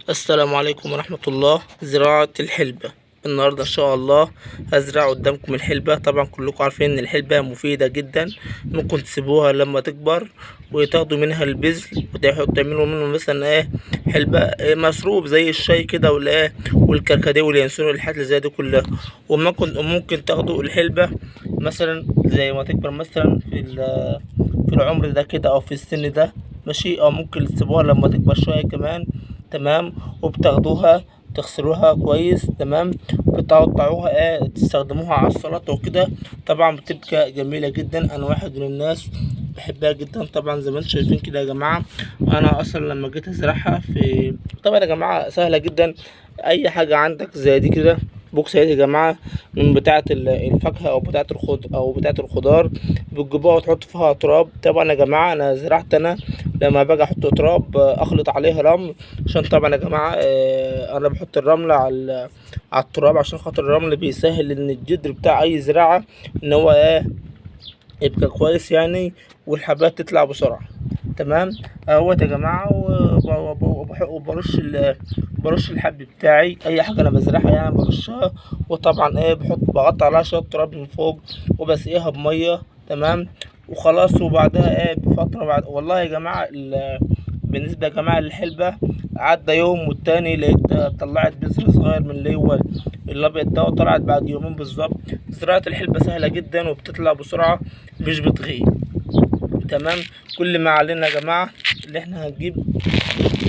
السلام عليكم ورحمة الله. زراعة الحلبة النهاردة إن شاء الله هزرع قدامكم الحلبة. طبعا كلكم عارفين إن الحلبة مفيدة جدا، ممكن تسيبوها لما تكبر وتاخدوا منها البذر وتعملوا منه مثلا حلبة مشروب زي الشاي كده والكركديه واليانسون والحاجات اللي زي دي كلها. وممكن تاخدوا الحلبة مثلا زي ما تكبر مثلا في العمر ده كده أو في السن ده ماشي، أو ممكن تسيبوها لما تكبر شوية كمان. تمام. وبتاخدوها تغسلوها كويس. تمام. بتقطعوها تستخدموها على السلطة وكده. طبعا بتبقى جميلة جدا، انا واحد من الناس بحبها جدا. طبعا زي ما انتم شايفين كده يا جماعة، انا اصلا لما جيت ازرعها طبعا يا جماعة سهلة جدا. اي حاجة عندك زي دي كده، بوكسات يا جماعة من بتاعة الفاكهة أو بتاعة الخضار، بتجيبوها وتحط فيها تراب. طبعا يا جماعة أنا زرعت، أنا لما باجي أحط تراب أخلط عليه رمل، عشان طبعا يا جماعة أنا بحط الرمل على التراب عشان خاطر الرمل بيسهل إن الجدر بتاع أي زراعة إن هو يبقى كويس يعني، والحبات تطلع بسرعة. تمام. اهوت يا جماعة، برش الحب بتاعي، اي حاجة انا بزرعها يعني برشها. وطبعا بغطي عليها شوية تراب من فوق وبسقيها بمية. تمام. وخلاص. وبعدها بفترة، بعد والله يا جماعة بالنسبة يا جماعة للحلبة، عدى يوم والتاني لقيت طلعت بذر صغير من اللي هو الأبيض ده، وطلعت بعد يومين بالظبط. زراعة الحلبة سهلة جدا وبتطلع بسرعة، مش بتغيب. تمام. كل ما علينا يا جماعة اللي احنا هنجيب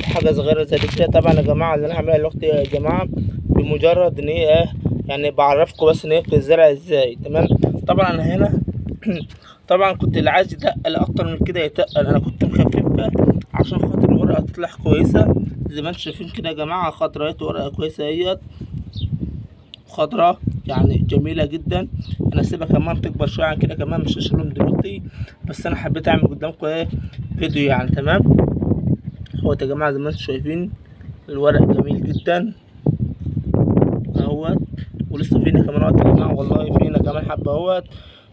حاجة صغيرة زي كده. طبعا يا جماعة اللي انا هعملها دلوقتي يا جماعة بمجرد ان هي يعني بعرفكم بس ان هي بتتزرع ازاي. تمام. طبعا انا هنا طبعا كنت اللي عايز يتقل اكتر من كده يتقل، انا كنت مخففها عشان خاطر الورقة تطلع كويسة. زي ما انتم شايفين كده يا جماعة، خضراء ورقة كويسة اهيت، خضراء يعني جميلة جدا. انا هسيبها كمان تكبر شوية عن كده كمان، مش هشيلهم دلوقتي، بس انا حبيت اعمل قدامكم فيديو يعني. تمام. اهوت يا جماعة زي ما انتم شايفين الورق جميل جدا اهوت. ولسه فينا كمان وقت يا جماعة، والله فينا كمان حبة اهوت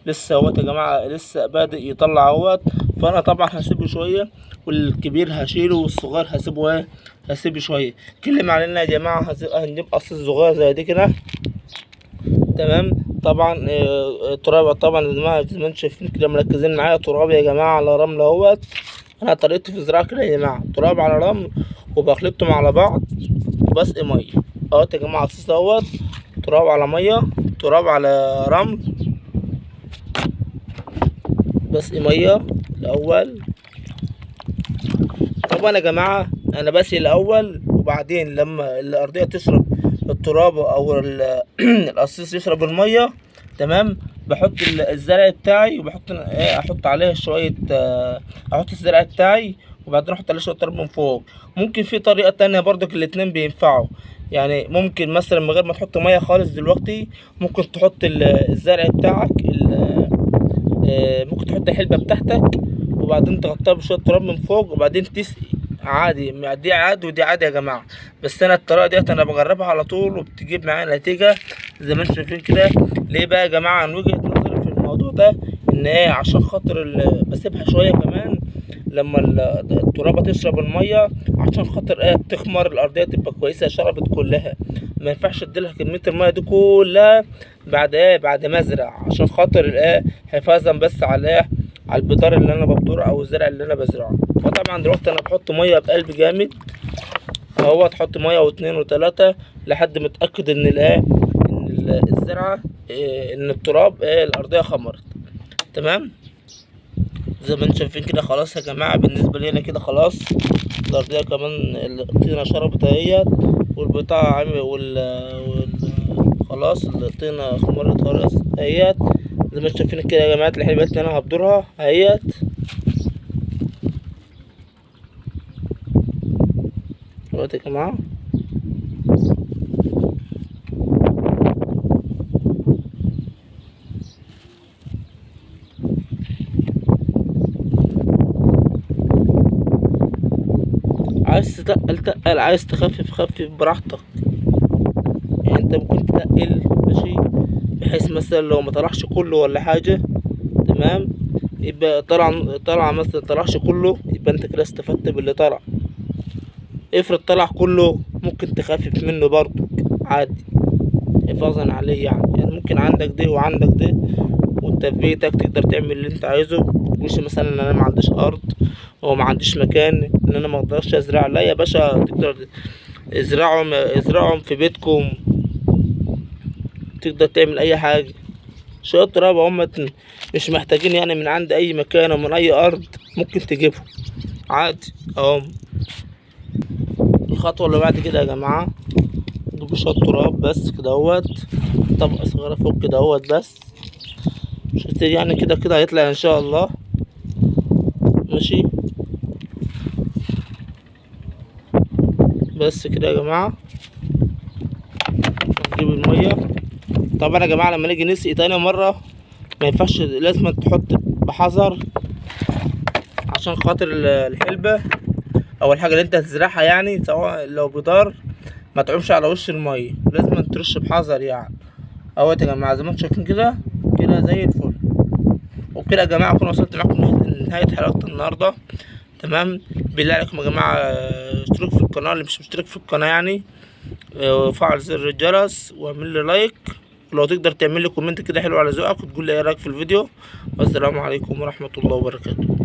لسه اهوت يا جماعة، لسه بادئ يطلع اهوت. فانا طبعا هسيبه شوية، والكبير هشيله والصغير هسيبه هسيبه شوية. كل ما علينا يا جماعة هنجيب قص صغير زي دي كده. تمام. طبعا تراب طبعا زي ما انتم شايفين كده، مركزين معايا تراب يا جماعة على رمل اهوت. انا طريقتي في الزراعة كده يا جماعة، تراب على رمل وبخلطهم على بعض وبسقي مية اهوت يا جماعة. الصوص اهوت تراب على مية، تراب على رمل، بسقي مية الأول. طبعا يا جماعة أنا بسقي الأول، وبعدين لما الأرضية تشرب التراب أو القصيص يشرب المية، تمام، بحط الزرع بتاعي وبحط أحط عليه شوية أحط الزرع بتاعي وبعدين أحط عليه شوية تراب من فوق. ممكن في طريقة تانية برضك، الاتنين بينفعوا يعني. ممكن مثلا من غير ما تحط مية خالص دلوقتي، ممكن تحط الزرع بتاعك ممكن تحط الحلبة بتاعتك وبعدين تغطيها بشوية تراب من فوق وبعدين تسقي عادي. دي عادي ودي عادي يا جماعة، بس أنا الطريقة ديت أنا بجربها على طول وبتجيب معايا نتيجة زي ما انتم شايفين كده. ليه بقى يا جماعة؟ عن وجهة نظري في الموضوع ده إن عشان خاطر بسيبها شوية كمان لما الترابة تشرب المية، عشان خاطر تخمر الأرضية تبقى كويسة شربت كلها. ما ينفعش اديلها كمية المية دي كلها بعد ما ازرع، عشان خاطر حفاظا بس على البذار اللي انا ببذره او الزرع اللي انا بزرعه. فطبعا دلوقتي انا بحط ميه بقلب جامد اهو، تحط ميه واتنين وتلاتة لحد ما اتاكد ان الزرعه ان التراب الارضيه خمرت. تمام. زي ما انتم شايفين كده خلاص يا جماعه، بالنسبه لي انا كده خلاص الارضيه كمان الطينه شربت اهيت، والبتاع عامل خلاص الطينه خمرت خلاص اهيت. زي ما انتم شايفين كده يا جماعه، الحلبات اللي انا هبدرها اهيت دلوقتي يا جماعه. عايز تتقل تقل، عايز تخفف خفف براحتك يعني. انت ممكن تتقل ماشي، بحيث مثلا لو ما طلعش كله ولا حاجه. تمام. يبقى طلع مثلا طلعش كله، يبقى انت كده استفدت باللي طلع. افرض طلع كله ممكن تخفف منه برضو عادي حفاظا عليه يعني ممكن عندك ده وعندك ده، وانت في بيتك تقدر تعمل اللي انت عايزه. متقولش مثلا ان انا ما عنديش ارض او ما عنديش مكان ان انا ما اقدرش ازرع، لا يا باشا تقدر ازرعهم في بيتكم، تقدر تعمل اي حاجه. شويه تراب هم مش محتاجين يعني من عند اي مكان او من اي ارض، ممكن تجيبهم عادي اهو. الخطوه اللي بعد كده يا جماعه نجيب شويه تراب بس كده اهوت، طبقه صغيره فوق كده اهوت بس، شفت يعني كده كده هيطلع ان شاء الله ماشي. بس كده يا جماعه نجيب الميه. طبعا يا جماعه لما نيجي نسقي تاني مره ما ينفعش، لازم تحط بحذر عشان خاطر الحلبة او الحاجة اللي انت هتزرعها يعني، سواء لو بضار ما تعومش على وش المية، لازم ترش بحذر يعني. اهوت يا جماعة زي ما انتم شايفين كده كده زي الفل. وبكده يا جماعة اكون وصلت معاكم لنهاية حلقة النهاردة. تمام، بالله عليكم يا جماعة اشتركوا في القناة اللي مش مشترك في القناة يعني، وفعل زر الجرس واعمل لي لايك، ولو تقدر تعمل لي كومنت كده حلو على ذوقك وتقول لي ايه رايك في الفيديو. والسلام عليكم ورحمة الله وبركاته.